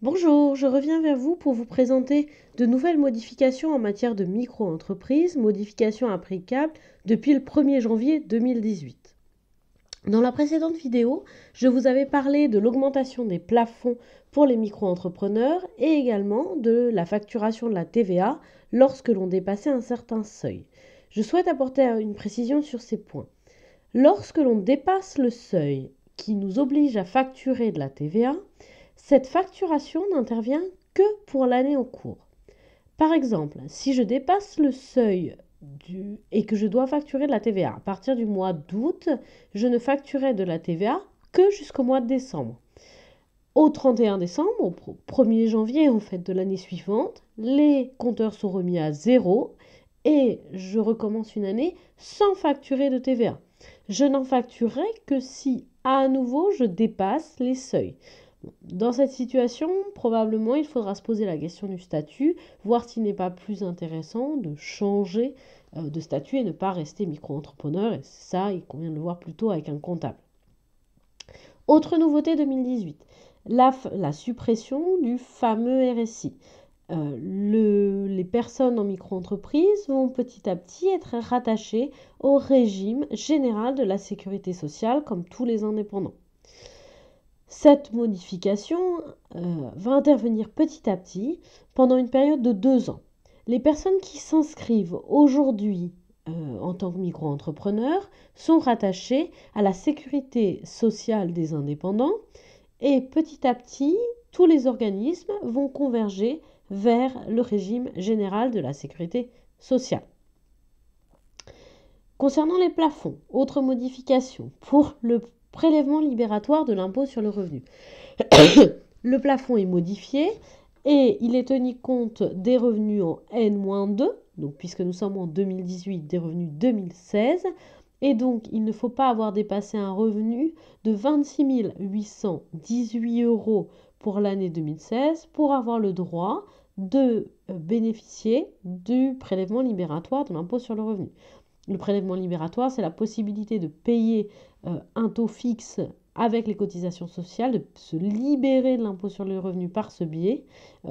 Bonjour, je reviens vers vous pour vous présenter de nouvelles modifications en matière de micro-entreprise, modifications applicables depuis le 1er janvier 2018. Dans la précédente vidéo, je vous avais parlé de l'augmentation des plafonds pour les micro-entrepreneurs et également de la facturation de la TVA lorsque l'on dépassait un certain seuil. Je souhaite apporter une précision sur ces points. Lorsque l'on dépasse le seuil qui nous oblige à facturer de la TVA, cette facturation n'intervient que pour l'année en cours. Par exemple, si je dépasse le seuil et que je dois facturer de la TVA à partir du mois d'août, je ne facturerai de la TVA que jusqu'au mois de décembre. Au 31 décembre, au 1er janvier en fait de l'année suivante, les compteurs sont remis à zéro et je recommence une année sans facturer de TVA. Je n'en facturerai que si à nouveau je dépasse les seuils. Dans cette situation, probablement, il faudra se poser la question du statut, voir s'il n'est pas plus intéressant de changer de statut et ne pas rester micro-entrepreneur. Et ça, il convient de le voir plutôt avec un comptable. Autre nouveauté 2018, la suppression du fameux RSI. Les personnes en micro-entreprise vont petit à petit être rattachées au régime général de la sécurité sociale comme tous les indépendants. Cette modification va intervenir petit à petit pendant une période de 2 ans. Les personnes qui s'inscrivent aujourd'hui en tant que micro-entrepreneurs sont rattachées à la sécurité sociale des indépendants et petit à petit, tous les organismes vont converger vers le régime général de la sécurité sociale. Concernant les plafonds, autre modification pour le prélèvement libératoire de l'impôt sur le revenu. Le plafond est modifié et il est tenu compte des revenus en N-2, donc puisque nous sommes en 2018, des revenus 2016, et donc il ne faut pas avoir dépassé un revenu de 26 818 € pour l'année 2016 pour avoir le droit de bénéficier du prélèvement libératoire de l'impôt sur le revenu. Le prélèvement libératoire, c'est la possibilité de payer un taux fixe avec les cotisations sociales, de se libérer de l'impôt sur le revenu par ce biais.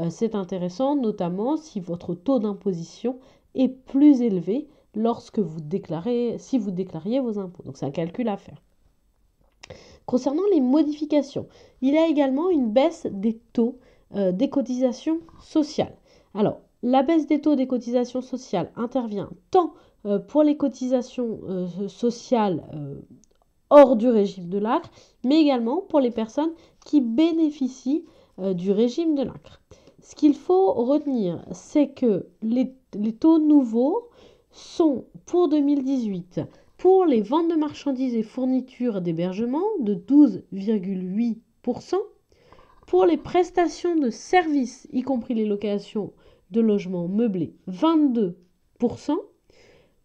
C'est intéressant, notamment si votre taux d'imposition est plus élevé si vous déclariez vos impôts. Donc c'est un calcul à faire. Concernant les modifications, il y a également une baisse des taux des cotisations sociales. Alors, la baisse des taux des cotisations sociales intervient tant pour les cotisations sociales hors du régime de l'ACRE, mais également pour les personnes qui bénéficient du régime de l'ACRE. Ce qu'il faut retenir, c'est que les taux nouveaux sont pour 2018 pour les ventes de marchandises et fournitures d'hébergement de 12,8%, pour les prestations de services, y compris les locations de logements meublés, 22%,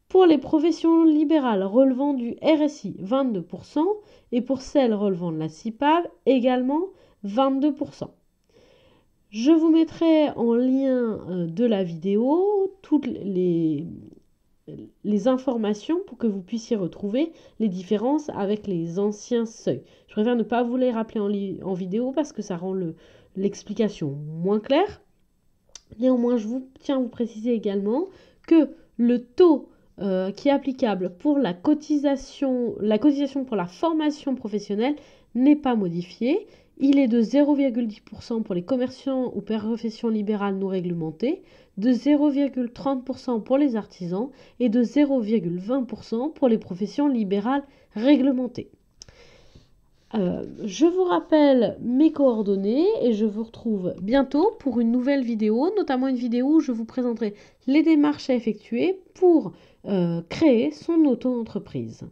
pour les professions libérales relevant du RSI, 22%, et pour celles relevant de la CIPAV, également 22%. Je vous mettrai en lien de la vidéo toutes les informations pour que vous puissiez retrouver les différences avec les anciens seuils. Je préfère ne pas vous les rappeler en vidéo parce que ça rend l'explication moins claire. Néanmoins, je tiens à vous préciser également que le taux qui est applicable pour la cotisation pour la formation professionnelle n'est pas modifié. Il est de 0,10% pour les commerçants ou professions libérales non réglementées, de 0,30% pour les artisans et de 0,20% pour les professions libérales réglementées. Je vous rappelle mes coordonnées et je vous retrouve bientôt pour une nouvelle vidéo, notamment une vidéo où je vous présenterai les démarches à effectuer pour créer son auto-entreprise.